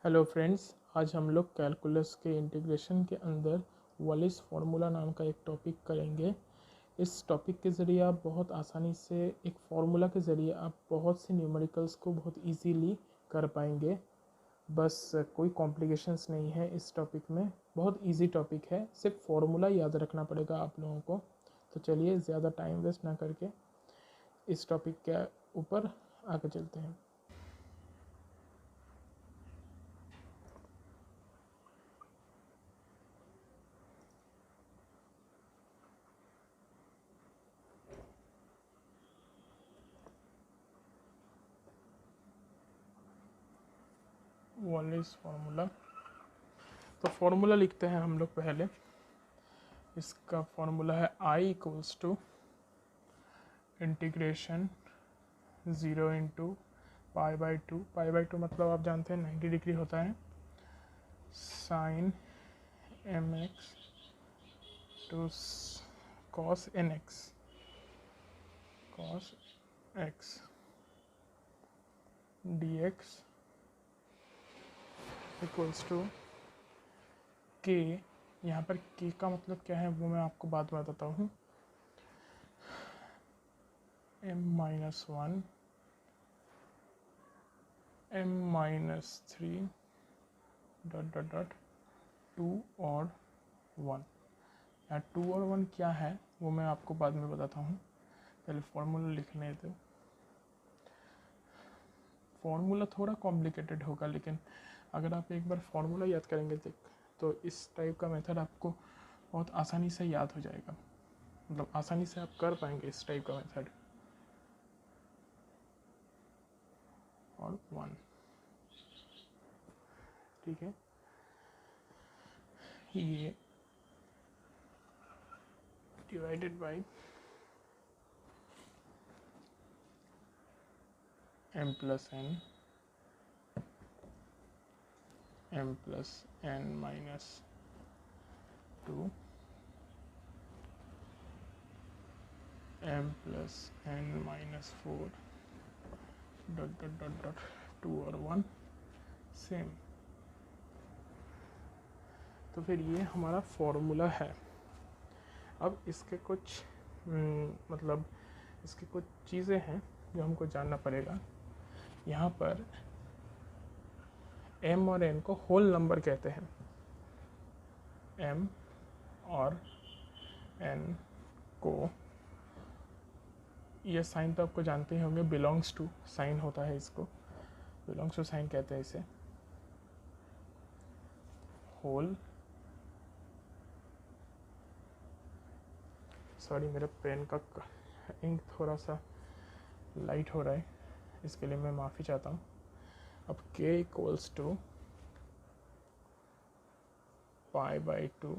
Hello friends, आज हम लोग कैलकुलस के इंटीग्रेशन के अंदर वालिस फार्मूला नाम का एक टॉपिक करेंगे। इस टॉपिक के ज़रिए आप बहुत आसानी से एक फार्मूला के ज़रिए आप बहुत से न्यूमेरिकल्स को बहुत इजीली कर पाएंगे। बस कोई कॉम्प्लिकेशंस नहीं है इस टॉपिक में, बहुत इजी टॉपिक है, सिर्फ फार्मूला याद रखना पड़ेगा आप लोगों को। तो चलिए ज़्यादा टाइम वेस्ट ना करके इस टॉपिक के ऊपर आगे चलते हैं। वालिस फार्मूला, तो फार्मूला लिखते हैं हम लोग पहले। इसका फार्मूला है I equals to integration 0 into pi by two मतलब आप जानते हैं 90 डिग्री होता है, sine m x to cos n x d x equals to K. यहाँ पर के का मतलब क्या है वो मैं आपको बाद में बताता हूँ। m-1 m-3 dot dot dot 2 और 1। यहाँ 2 और 1 क्या है वो मैं आपको बाद में बताता हूँ, पहले फॉर्मूला लिखने दो। फॉर्मूला थोड़ा कॉम्प्लिकेटेड होगा, लेकिन अगर आप एक बार फॉर्मूला याद करेंगे तो इस टाइप का मेथड आपको बहुत आसानी से याद हो जाएगा, मतलब आसानी से आप कर पाएंगे इस टाइप का मेथड। और 1, ठीक है, ये divided by m plus n minus 2 m plus n minus 4 dot dot dot dot 2 और 1 सेम। तो फिर ये हमारा फॉर्मूला है। अब इसके कुछ मतलब इसकी कुछ चीज़ें हैं जो हमको जानना पड़ेगा। यहाँ पर m और n को होल नंबर कहते हैं। m और n को, ये साइन तो आपको जानते ही होंगे, बिलोंग्स टू साइन होता है, इसको बिलोंग्स टू साइन कहते हैं। इसे होल, सॉरी मेरे पेन का इंक थोड़ा सा लाइट हो रहा है, इसके लिए मैं माफ़ी चाहता हूँ। अब k equals to pi by 2,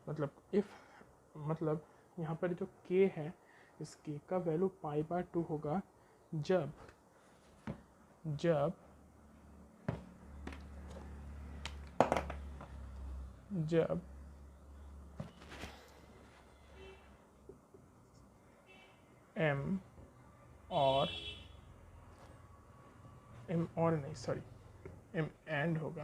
मतलब यहाँ पर जो k है, इस k का वैल्यू पाई बाई 2 होगा जब m एंड होगा,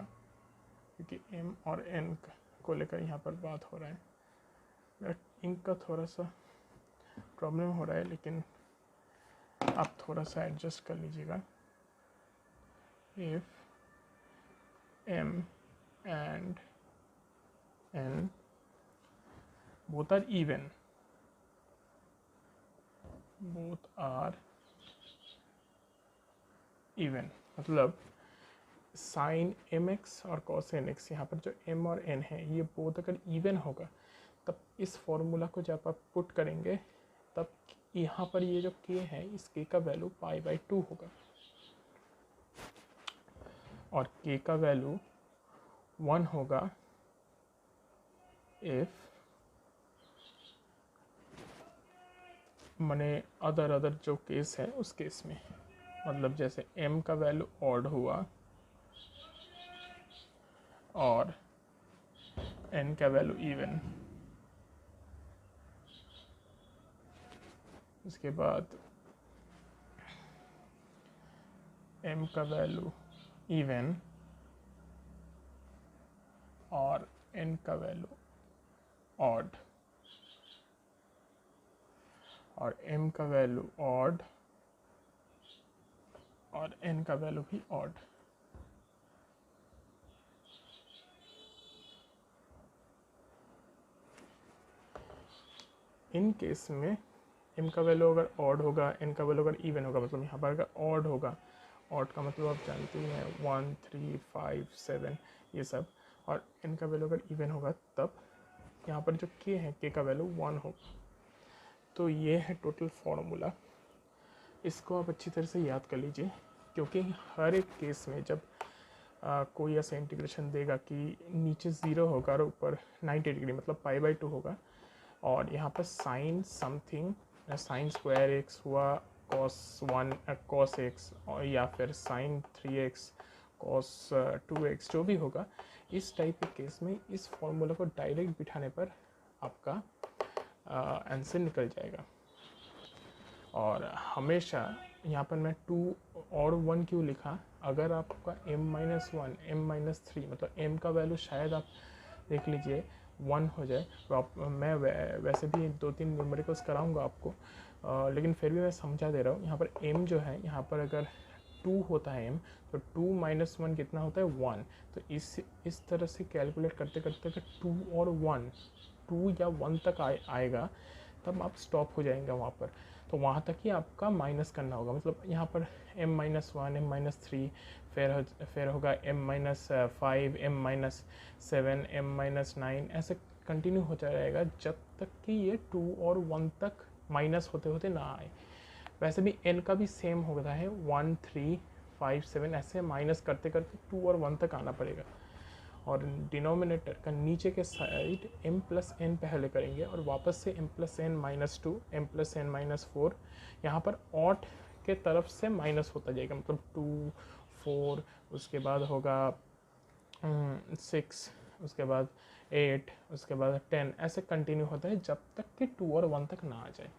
क्योंकि m और n को लेकर यहाँ पर बात हो रहा है। इंक का थोड़ा सा प्रॉब्लम हो रहा है, लेकिन आप थोड़ा सा एडजस्ट कर लीजिएगा। If m and n both are even, मतलब साइन एम एक्स और कॉस एन एक्स, यहाँ पर जो m और n है ये बोथ अगर इवन होगा, तब इस फॉर्मूला को जब आप पुट करेंगे तब यहाँ पर ये जो k है, इस k का वैल्यू पाई बाई 2 होगा, और k का वैल्यू 1 होगा इफ मने अदर जो केस है उस केस में, मतलब जैसे m का वैल्यू ऑड हुआ और n का वैल्यू इवन। इसके बाद m का वैल्यू इवन और n का वैल्यू ऑड और m का वैल्यू ऑड और n का वैल्यू भी ऑड। इन केस में m का वैल्यू अगर ऑड होगा, n का वैल्यू अगर इवन होगा, मतलब यहाँ पर अगर ऑड होगा, ऑड का मतलब आप जानते ही हैं 1 3 5 7 ये सब, और n का वैल्यू अगर इवन होगा तब यहाँ पर जो k है k का वैल्यू 1 होगा। तो ये है टोटल फार्मूला। इसको आप अच्छी तरह से याद कर लीजिए, क्योंकि हर एक केस में जब कोई ऐसा इंटीग्रेशन देगा कि नीचे 0 होगा और ऊपर 90 डिग्री मतलब π/2 होगा, और यहाँ पर sine something, sine square x हुआ, cos x, और या फिर साइन 3x cos 2x, जो भी होगा, इस टाइप के केस में इस फॉर्मूला को डायरेक्ट बिठाने पर आपका आंसर निकल जाएगा। और हमेशा यहाँ पर मैं 2 और 1 क्यों लिखा, अगर आपका m-1 m-3 मतलब m का वैल्यू शायद आप देख लीजिए 1 हो जाए, तो आप मैं वैसे भी 2-3 न्यूमेरिकल्स कराऊंगा आपको, लेकिन फिर भी मैं समझा दे रहा हूँ। यहाँ पर m जो है, यहाँ पर अगर 2 होता है m, तो 2 - 1 कितना होता है 1। तो इस तरह से कैलकुलेट करते करते अगर 2 और 1 2 या 1 तक आएगा तब आप स्टॉप हो जाएंगे वहाँ पर। तो वहाँ तक ही आपका माइनस करना होगा, मतलब यहाँ पर m-1 m-3 फिर होगा m-5 m-7 m-9, ऐसे कंटिन्यू होता रहेगा जब तक कि ये 2 और 1 तक माइनस होते होते ना आए। वैसे भी n का भी सेम होता है 1 3 5 7, ऐसे माइनस करते करते 2 और 1 तक आना पड़ेगा। और डिनोमिनेटर का नीचे के साइड m+n पहले करेंगे और वापस से m+n-2 m+n-4, यहाँ पर ऑड के तरफ से माइनस होता जाएगा, मतलब 2 4, उसके बाद होगा 6, उसके बाद 8, उसके बाद 10, ऐसे कंटिन्यू होता है जब तक कि 2 और 1 तक ना आ जाए।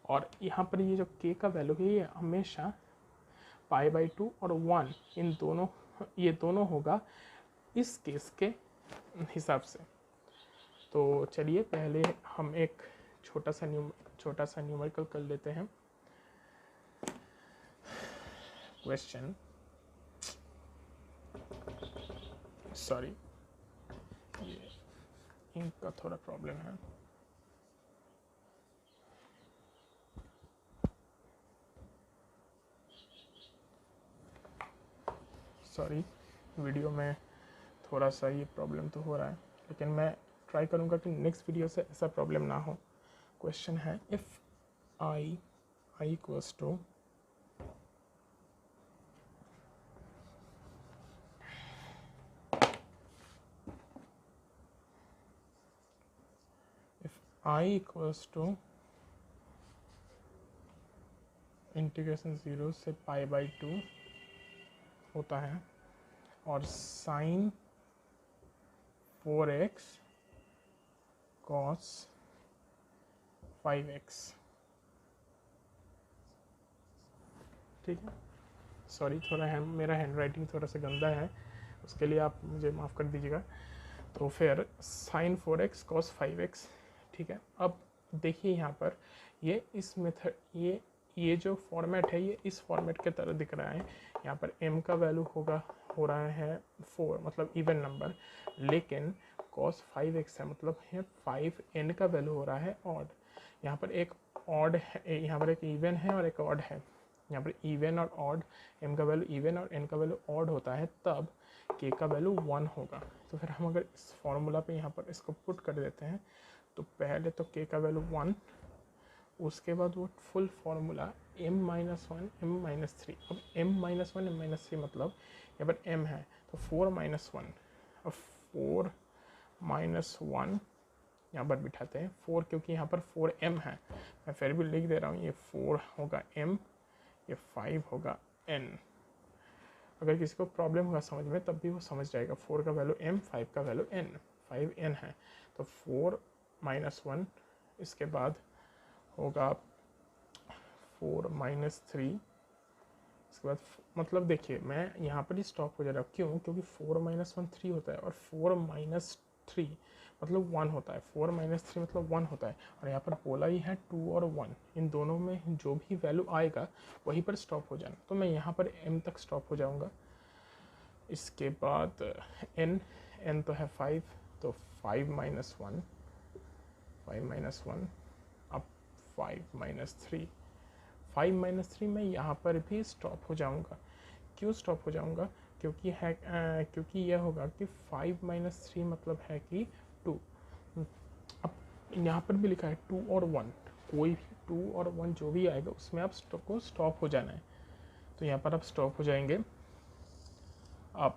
और यहाँ पर ये जो k का वैल्यू है ये हमेशा π/2 और 1 ये दोनों होगा इस केस के हिसाब से। तो चलिए पहले हम एक छोटा सा न्यूमेरिकल कर लेते हैं। क्वेश्चन, सॉरी ये इंक का थोड़ा प्रॉब्लम है। सॉरी, वीडियो में थोड़ा सा ये प्रॉब्लम तो हो रहा है, लेकिन मैं ट्राई करूँगा कि नेक्स्ट वीडियो से ऐसा प्रॉब्लम ना हो। क्वेश्चन है, if i equals to integration 0 से π/2 होता है और साइन 4x cos 5x, ठीक है। सॉरी, थोड़ा मेरा हैंड राइटिंग थोड़ा सा गंदा है, उसके लिए आप मुझे माफ़ कर दीजिएगा। तो फिर साइन 4x cos 5x, ठीक है। अब देखिए यहाँ पर ये इस मेथड ये जो फॉर्मेट है ये इस फॉर्मेट के तरह दिख रहा है। यहाँ पर m का वैल्यू हो रहा है 4, मतलब इवन नंबर, लेकिन cos 5x है, मतलब है 5n का वैल्यू हो रहा है ऑड। यहाँ पर एक ऑड है, यहाँ पर एक इवन है और एक ऑड है। यहाँ पर इवन और ऑड, m का वैल्यू इवन और n का वैल्यू ऑड होता है तब k का वैल्यू 1 होगा। तो फिर हम अगर इस फॉर्मूला पे यहाँ पर इसको पुट कर देते हैं तो पहले तो k का वैल्यू 1, उसके बाद वो फुल फार्मूला m-1 m-3। अब m-1 m-3 मतलब यहाँ पर m है तो 4-1, अब 4-1 यहाँ पर बिठाते हैं 4, क्योंकि यहाँ पर 4m है, मैं फिर भी लिख दे रहा हूँ, ये 4 होगा m, ये 5 होगा n। अगर किसी को प्रॉब्लम होगा समझ में तब भी वो समझ जाएगा। 4 का वैल्यू m, 5 का वैल्यू n, 5n है, तो 4-1, इसके बाद होगा 4-3, उसके बाद मतलब देखिए मैं यहाँ पर ही स्टॉप हो जा रहा हूँ, क्यों? क्योंकि 4 - 1 3 होता है और 4 - 3 मतलब 1 होता है, 4 - 3 मतलब 1 होता है। और यहाँ पर बोला ही है 2 और 1, इन दोनों में जो भी वैल्यू आएगा वहीं पर स्टॉप हो जाना। तो मैं यहाँ पर m तक स्टॉप हो जाऊँगा। इसके बाद n तो है 5, तो 5 - 1, 5 - 1, अब 5 - 3, 5 - 3 मैं यहाँ पर भी स्टॉप हो जाऊँगा। क्यों स्टॉप हो जाऊँगा? क्योंकि यह होगा कि 5 - 3 मतलब है कि 2। अब यहाँ पर भी लिखा है 2 और 1, कोई भी 2 और 1 जो भी आएगा उसमें आप स्टॉप हो जाना है। तो यहाँ पर आप स्टॉप हो जाएंगे। अब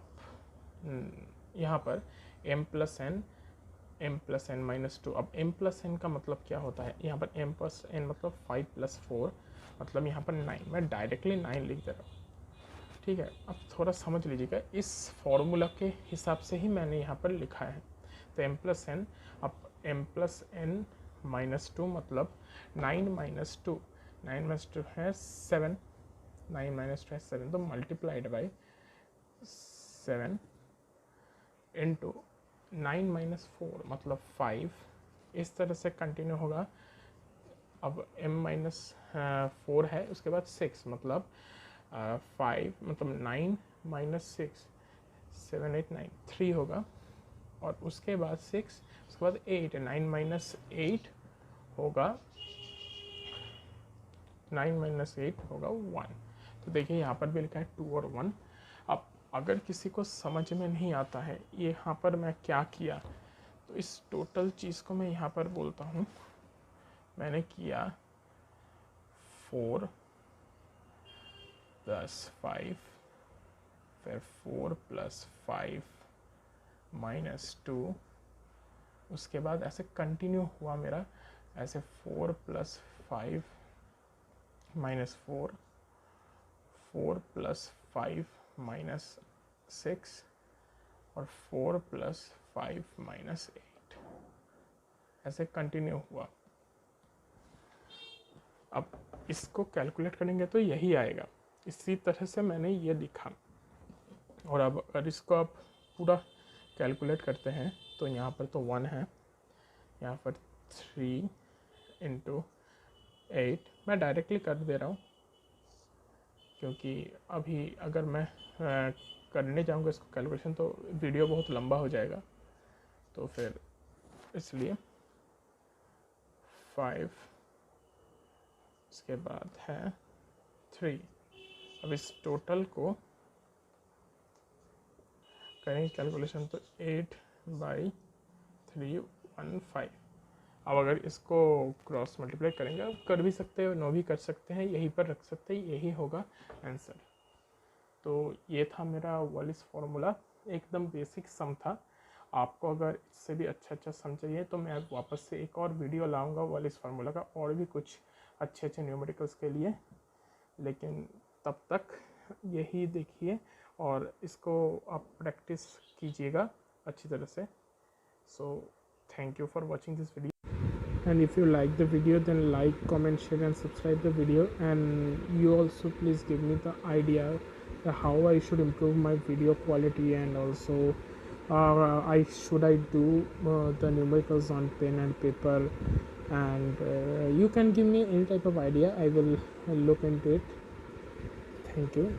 यहाँ पर m+n-2। अब m+n का मतलब क्या होता है? यहाँ पर m+n मतलब 5 + 4 मतलब यहाँ पर 9, मैं डायरेक्टली 9 लिख दे रहा हूँ। ठीक है, अब थोड़ा समझ लीजिएगा, इस फॉर्मूला के हिसाब से ही मैंने यहाँ पर लिखा है। तो m+n, अब m+n-2 मतलब 9 - 2, 9 - 2 है 7, 9 - 2 है 7, तो मल्टीप्लाइड बाई 7 इंटू 9 - 4 मतलब 5, इस तरह से कंटिन्यू होगा। अब m-4 है, उसके बाद 6 मतलब 5 मतलब 9 - 6, 7 8 9 3 होगा। और उसके बाद 6, उसके बाद 8, 9 - 8 होगा, 9 - 8 होगा 1। तो देखिए यहाँ पर भी लिखा है 2 और 1। अब अगर किसी को समझ में नहीं आता है ये यहाँ पर मैं क्या किया, तो इस टोटल चीज़ को मैं यहाँ पर बोलता हूँ, मैंने किया 4 + 5, फिर 4 + 5 - 2, उसके बाद ऐसे कंटिन्यू हुआ मेरा, ऐसे 4 + 5 - 4, 4 + 5 - 6 और 4 + 5 - 8, ऐसे कंटिन्यू हुआ। अब इसको कैलकुलेट करेंगे तो यही आएगा। इसी तरह से मैंने ये लिखा। और अब अगर इसको आप पूरा कैलकुलेट करते हैं तो यहाँ पर तो 1 है, यहाँ पर 3 × 8 मैं डायरेक्टली कर दे रहा हूँ, क्योंकि अभी अगर मैं करने जाऊँगा इसको कैलकुलेशन तो वीडियो बहुत लंबा हो जाएगा, तो फिर इसलिए 5, इसके बाद है 3। अब इस टोटल को करेंगे कैलकुलेशन तो 8/315। अब अगर इसको क्रॉस मल्टीप्लाई करेंगे, आप कर भी सकते हैं, नो भी कर सकते हैं, यहीं पर रख सकते हैं, यही होगा आंसर। तो ये था मेरा वॉलिस फार्मूला, एकदम बेसिक सम था। आपको अगर इससे भी अच्छा सम चाहिए तो मैं वापस से एक और वीडियो लाऊंगा वॉलिस फार्मूला का, और भी कुछ अच्छे न्यूमेरिकल्स के लिए। लेकिन तब तक यही देखिए और इसको आप प्रैक्टिस कीजिएगा अच्छी तरह से। So thank you for watching this video, and if you like the video then like, comment, share and subscribe the video, and you also please give me the idea how I should improve my video quality, and also should I do the numericals on pen and paper, and you can give me any type of idea, I will look into it. Thank you.